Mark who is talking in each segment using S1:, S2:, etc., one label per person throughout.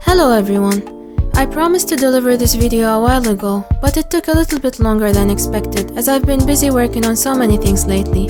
S1: Hello everyone! I promised to deliver this video a while ago, but it took a little bit longer than expected as I've been busy working on so many things lately.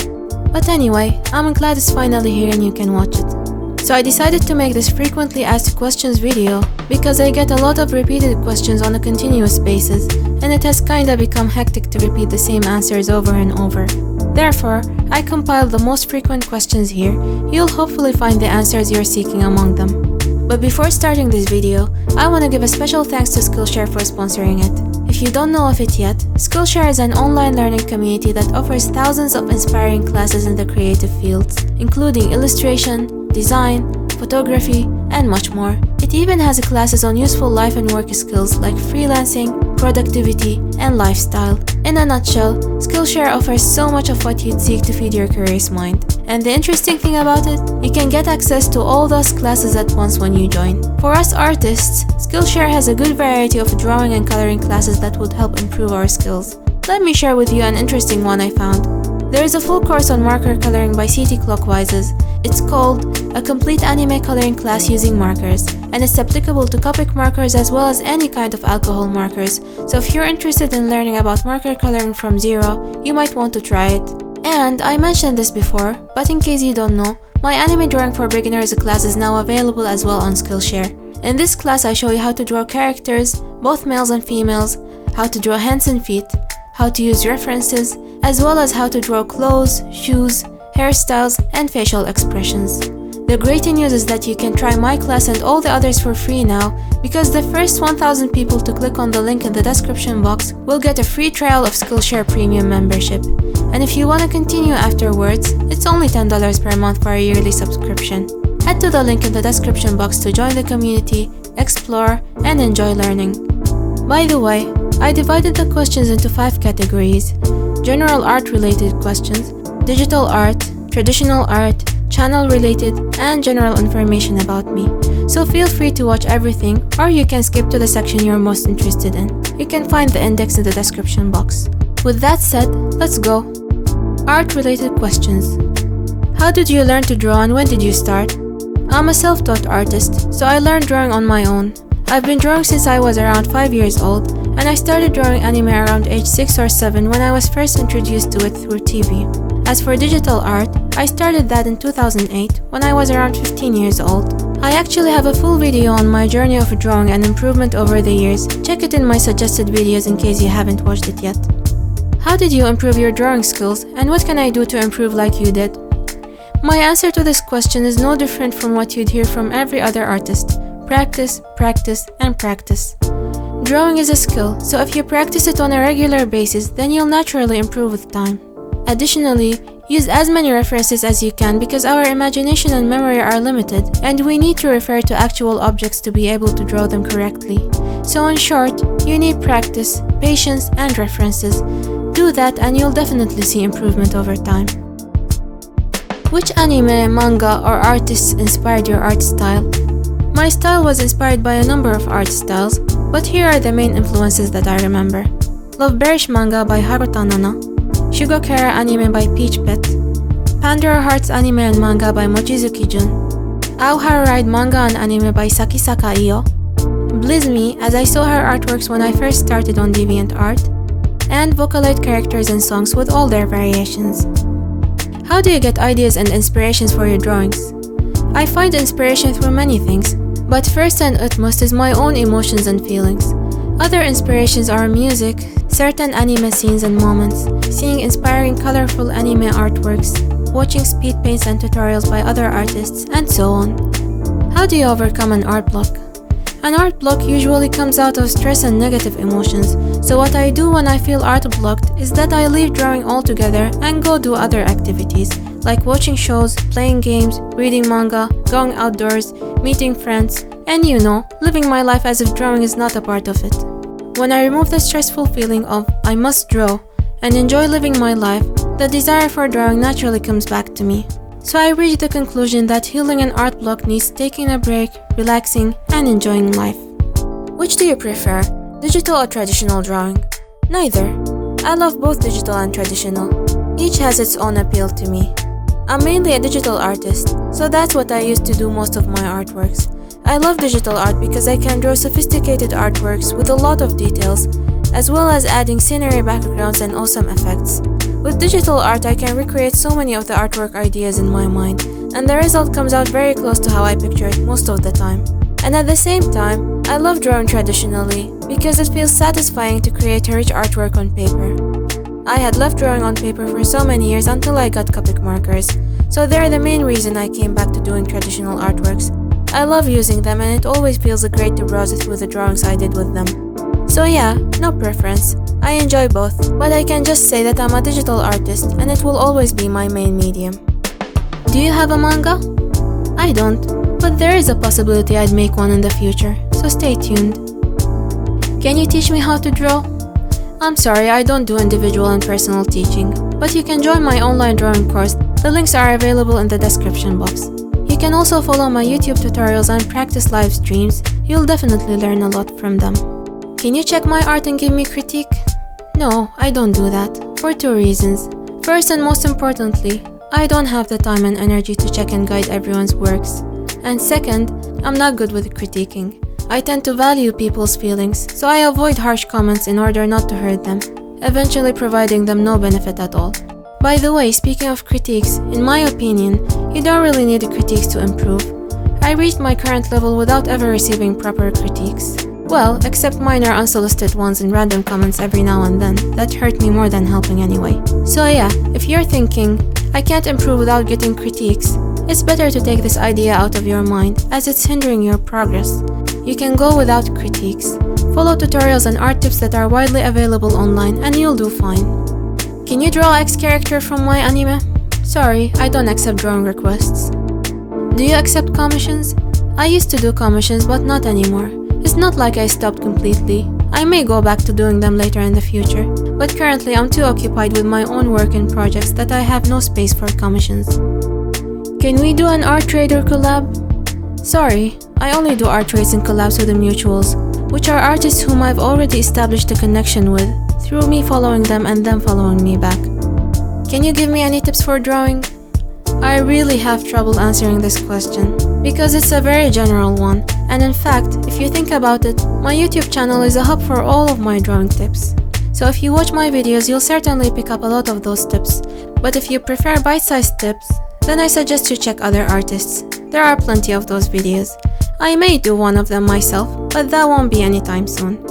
S1: But anyway, I'm glad it's finally here and you can watch it. So I decided to make this frequently asked questions video because I get a lot of repeated questions on a continuous basis, and it has kinda become hectic to repeat the same answers over and over. Therefore, I compiled the most frequent questions here. You'll hopefully find the answers you're seeking among them. But before starting this video, I want to give a special thanks to Skillshare for sponsoring it. If you don't know of it yet, Skillshare is an online learning community that offers thousands of inspiring classes in the creative fields, including illustration, design, photography, and much more. It even has classes on useful life and work skills like freelancing, productivity, and lifestyle. In a nutshell, Skillshare offers so much of what you'd seek to feed your curious mind. And the interesting thing about it, you can get access to all those classes at once when you join. For us artists, Skillshare has a good variety of drawing and coloring classes that would help improve our skills. Let me share with you an interesting one I found. There is a full course on marker coloring by CT Clockwise's. It's called A Complete Anime Coloring Class Using Markers, and it's applicable to Copic markers as well as any kind of alcohol markers. So if you're interested in learning about marker coloring from zero, you might want to try it. And I mentioned this before, but in case you don't know, my Anime Drawing for Beginners class is now available as well on Skillshare. In this class I show you how to draw characters, both males and females, how to draw hands and feet, how to use references, as well as how to draw clothes, shoes, hairstyles, and facial expressions. The great news is that you can try my class and all the others for free now, because the first 1,000 people to click on the link in the description box will get a free trial of Skillshare Premium membership. And if you want to continue afterwards, it's only $10 per month for a yearly subscription. Head to the link in the description box to join the community, explore, and enjoy learning. By the way, I divided the questions into 5 categories: general art-related questions, digital art, traditional art, channel-related, and general information about me. So feel free to watch everything, or you can skip to the section you're most interested in. You can find the index in the description box. With that said, let's go. Art-related questions. How did you learn to draw and when did you start? I'm a self-taught artist, so I learned drawing on my own. I've been drawing since I was around 5 years old, and I started drawing anime around age 6 or 7 when I was first introduced to it through TV. As for digital art, I started that in 2008 when I was around 15 years old. I actually have a full video on my journey of drawing and improvement over the years. Check it in my suggested videos in case you haven't watched it yet. How did you improve your drawing skills, and what can I do to improve like you did? My answer to this question is no different from what you'd hear from every other artist. Practice, practice, and practice. Drawing is a skill, so if you practice it on a regular basis, then you'll naturally improve with time. Additionally, use as many references as you can because our imagination and memory are limited, and we need to refer to actual objects to be able to draw them correctly. So in short, you need practice, patience, and references. Do that and you'll definitely see improvement over time. Which anime, manga, or artists inspired your art style? My style was inspired by a number of art styles, but here are the main influences that I remember. Love Bearish manga by Haruta Nana, Shugokara anime by Peach Pet, Pandora Hearts anime and manga by Mochizuki Jun, Aoharu Ride manga and anime by Sakisaka Io, Blizz Me as I saw her artworks when I first started on DeviantArt, and Vocaloid characters and songs with all their variations. How do you get ideas and inspirations for your drawings? I find inspiration through many things, but first and utmost is my own emotions and feelings. Other inspirations are music, certain anime scenes and moments, seeing inspiring colorful anime artworks, watching speed paints and tutorials by other artists, and so on. How do you overcome an art block? An art block usually comes out of stress and negative emotions, so what I do when I feel art blocked is that I leave drawing altogether and go do other activities, like watching shows, playing games, reading manga, going outdoors, meeting friends, and living my life as if drawing is not a part of it. When I remove the stressful feeling of I must draw and enjoy living my life, the desire for drawing naturally comes back to me. So I reached the conclusion that healing an art block needs taking a break, relaxing, and enjoying life. Which do you prefer, digital or traditional drawing? Neither. I love both digital and traditional. Each has its own appeal to me. I'm mainly a digital artist, so that's what I use to do most of my artworks. I love digital art because I can draw sophisticated artworks with a lot of details, as well as adding scenery backgrounds and awesome effects. With digital art, I can recreate so many of the artwork ideas in my mind, and the result comes out very close to how I picture it most of the time. And at the same time, I love drawing traditionally because it feels satisfying to create a rich artwork on paper. I had left drawing on paper for so many years until I got Copic markers, so they're the main reason I came back to doing traditional artworks. I love using them and it always feels great to browse through the drawings I did with them. So yeah, no preference. I enjoy both, but I can just say that I'm a digital artist and it will always be my main medium. Do you have a manga? I don't, but there is a possibility I'd make one in the future, so stay tuned. Can you teach me how to draw? I'm sorry, I don't do individual and personal teaching, but you can join my online drawing course. The links are available in the description box. You can also follow my YouTube tutorials and practice live streams. You'll definitely learn a lot from them. Can you check my art and give me critique? No, I don't do that, for 2 reasons. First and most importantly, I don't have the time and energy to check and guide everyone's works. And second, I'm not good with critiquing. I tend to value people's feelings, so I avoid harsh comments in order not to hurt them, eventually providing them no benefit at all. By the way, speaking of critiques, in my opinion, you don't really need critiques to improve. I reached my current level without ever receiving proper critiques. Well, except minor unsolicited ones and random comments every now and then, that hurt me more than helping anyway. So yeah, if you're thinking, I can't improve without getting critiques, it's better to take this idea out of your mind, as it's hindering your progress. You can go without critiques. Follow tutorials and art tips that are widely available online and you'll do fine. Can you draw X character from my anime? Sorry, I don't accept drawing requests. Do you accept commissions? I used to do commissions, but not anymore. It's not like I stopped completely. I may go back to doing them later in the future, but currently I'm too occupied with my own work and projects that I have no space for commissions. Can we do an art trade or collab? Sorry, I only do art trades and collabs with the mutuals, which are artists whom I've already established a connection with, through me following them and them following me back. Can you give me any tips for drawing? I really have trouble answering this question, because it's a very general one, and in fact, if you think about it, my YouTube channel is a hub for all of my drawing tips. So if you watch my videos, you'll certainly pick up a lot of those tips, but if you prefer bite-sized tips, then I suggest you check other artists. There are plenty of those videos. I may do one of them myself, but that won't be anytime soon.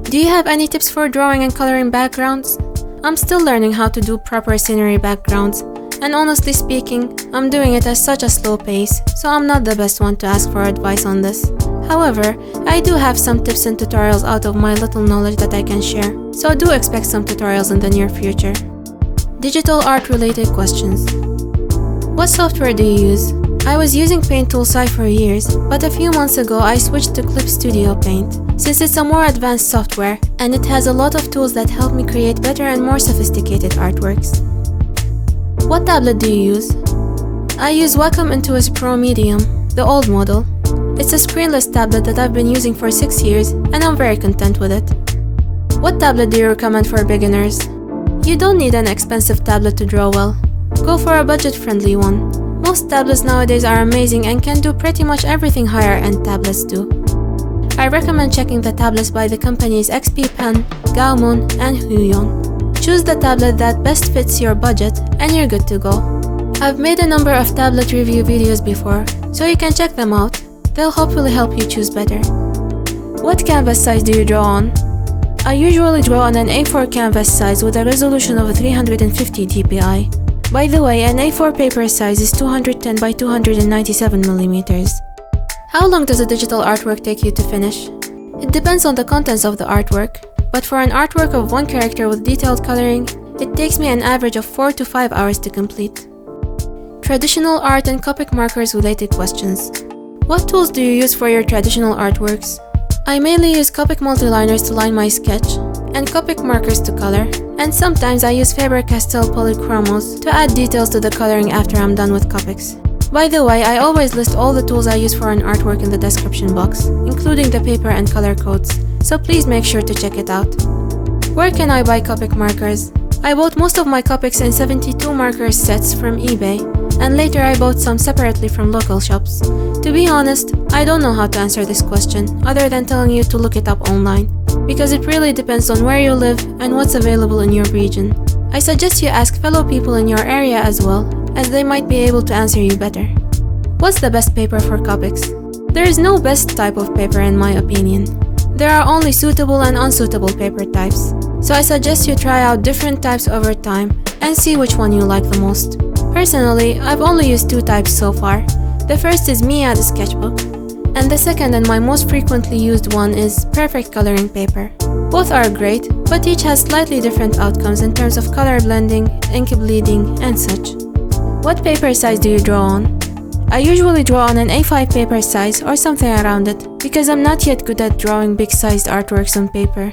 S1: Do you have any tips for drawing and coloring backgrounds? I'm still learning how to do proper scenery backgrounds, and honestly speaking, I'm doing it at such a slow pace, so I'm not the best one to ask for advice on this. However, I do have some tips and tutorials out of my little knowledge that I can share, so do expect some tutorials in the near future. Digital art related questions. What software do you use? I was using Paint Toolsite for years, but a few months ago I switched to Clip Studio Paint, since it's a more advanced software and it has a lot of tools that help me create better and more sophisticated artworks. What tablet do you use? I use Wacom Intuos Pro Medium, the old model. It's a screenless tablet that I've been using for 6 years and I'm very content with it. What tablet do you recommend for beginners? You don't need an expensive tablet to draw well. Go for a budget-friendly one. Most tablets nowadays are amazing and can do pretty much everything higher-end tablets do. I recommend checking the tablets by the companies XP Pen, Gaomon, and Huion. Choose the tablet that best fits your budget and you're good to go. I've made a number of tablet review videos before, so you can check them out. They'll hopefully help you choose better. What canvas size do you draw on? I usually draw on an A4 canvas size with a resolution of 350 dpi. By the way, an A4 paper size is 210 by 297 mm. How long does a digital artwork take you to finish? It depends on the contents of the artwork, but for an artwork of one character with detailed coloring, it takes me an average of 4 to 5 hours to complete. Traditional art and Copic markers related questions. What tools do you use for your traditional artworks? I mainly use Copic multiliners to line my sketch, and Copic markers to color, and sometimes I use Faber-Castell polychromos to add details to the coloring after I'm done with Copics. By the way, I always list all the tools I use for an artwork in the description box, including the paper and color codes, so please make sure to check it out. Where can I buy Copic markers? I bought most of my Copics in 72 marker sets from eBay, and later I bought some separately from local shops. To be honest, I don't know how to answer this question, other than telling you to look it up online, because it really depends on where you live and what's available in your region. I suggest you ask fellow people in your area as well, as they might be able to answer you better. What's the best paper for Copics? There is no best type of paper in my opinion. There are only suitable and unsuitable paper types, so I suggest you try out different types over time and see which one you like the most. Personally, I've only used 2 types so far. The first is Mead Sketchbook, and the second and my most frequently used one is Perfect Coloring Paper. Both are great, but each has slightly different outcomes in terms of color blending, ink bleeding, and such. What paper size do you draw on? I usually draw on an A5 paper size or something around it, because I'm not yet good at drawing big-sized artworks on paper.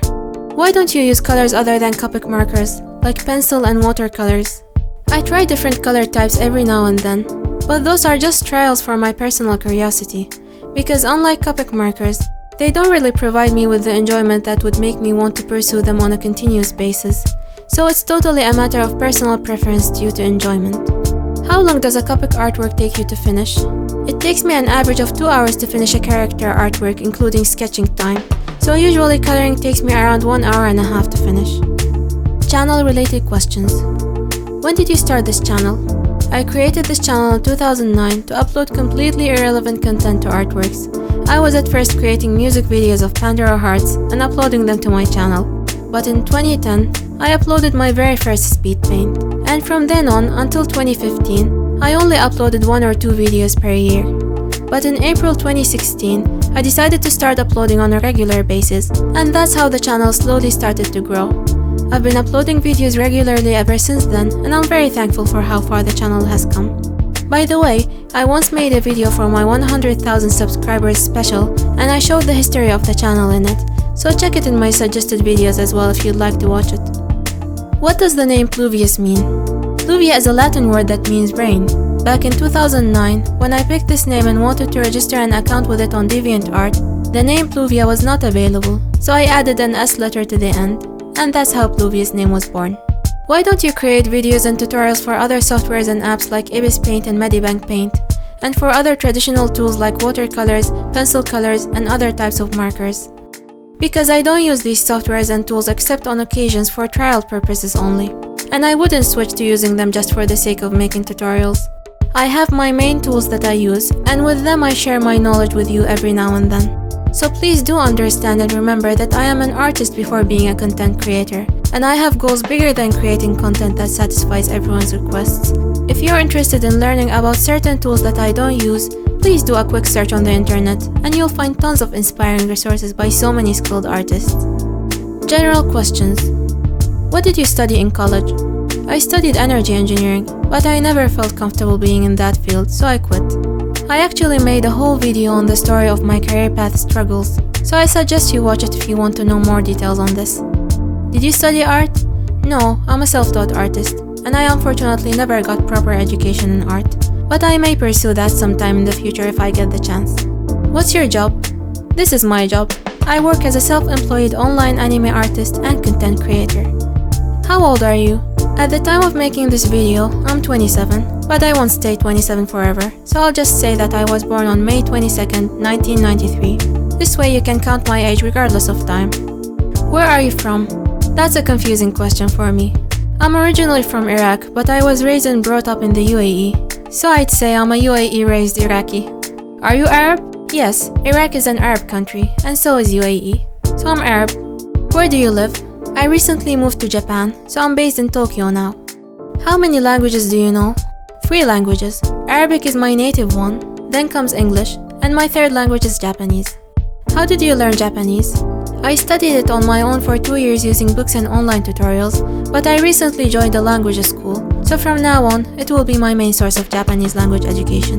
S1: Why don't you use colors other than Copic markers, like pencil and watercolors? I try different color types every now and then, but those are just trials for my personal curiosity, because unlike Copic markers, they don't really provide me with the enjoyment that would make me want to pursue them on a continuous basis, so it's totally a matter of personal preference due to enjoyment. How long does a Copic artwork take you to finish? It takes me an average of 2 hours to finish a character artwork including sketching time, so usually coloring takes me around 1 hour and a half to finish. Channel related questions. When did you start this channel? I created this channel in 2009 to upload completely irrelevant content to artworks. I was at first creating music videos of Pandora Hearts and uploading them to my channel, but in 2010, I uploaded my very first Speedpaint, and from then on until 2015, I only uploaded 1 or 2 videos per year. But in April 2016, I decided to start uploading on a regular basis, and that's how the channel slowly started to grow. I've been uploading videos regularly ever since then, and I'm very thankful for how far the channel has come. By the way, I once made a video for my 100,000 subscribers special, and I showed the history of the channel in it, so check it in my suggested videos as well if you'd like to watch it. What does the name Pluvius mean? Pluvia is a Latin word that means rain. Back in 2009, when I picked this name and wanted to register an account with it on DeviantArt, the name Pluvia was not available, so I added an S letter to the end, and that's how Pluvius' name was born. Why don't you create videos and tutorials for other softwares and apps like Speedpaint and Medibank Paint, and for other traditional tools like watercolors, pencil colors, and other types of markers? Because I don't use these softwares and tools except on occasions for trial purposes only, and I wouldn't switch to using them just for the sake of making tutorials. I have my main tools that I use, and with them I share my knowledge with you every now and then. So please do understand and remember that I am an artist before being a content creator, and I have goals bigger than creating content that satisfies everyone's requests. If you're interested in learning about certain tools that I don't use, please do a quick search on the internet, and you'll find tons of inspiring resources by so many skilled artists. General questions. What did you study in college? I studied energy engineering, but I never felt comfortable being in that field, so I quit. I actually made a whole video on the story of my career path struggles, so I suggest you watch it if you want to know more details on this. Did you study art? No, I'm a self-taught artist, and I unfortunately never got proper education in art, but I may pursue that sometime in the future if I get the chance. What's your job? This is my job. I work as a self-employed online anime artist and content creator. How old are you? At the time of making this video, I'm 27, but I won't stay 27 forever, so I'll just say that I was born on May 22nd, 1993. This way you can count my age regardless of time. Where are you from? That's a confusing question for me. I'm originally from Iraq, but I was raised and brought up in the UAE, so I'd say I'm a UAE-raised Iraqi. Are you Arab? Yes, Iraq is an Arab country, and so is UAE, so I'm Arab. Where do you live? I recently moved to Japan, so I'm based in Tokyo now. How many languages do you know? 3 languages. Arabic is my native one, then comes English, and my 3rd language is Japanese. How did you learn Japanese? I studied it on my own for 2 years using books and online tutorials, but I recently joined a language school, so from now on, it will be my main source of Japanese language education.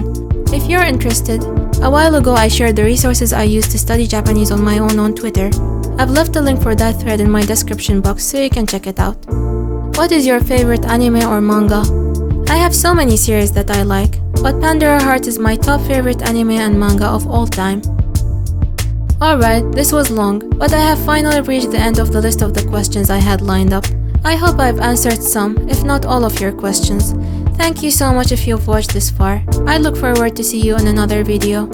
S1: If you're interested, a while ago I shared the resources I used to study Japanese on my own on Twitter. I've left a link for that thread in my description box so you can check it out. What is your favorite anime or manga? I have so many series that I like, but Pandora Hearts is my top favorite anime and manga of all time. Alright, this was long, but I have finally reached the end of the list of the questions I had lined up. I hope I've answered some, if not all of your questions. Thank you so much if you've watched this far. I look forward to see you in another video.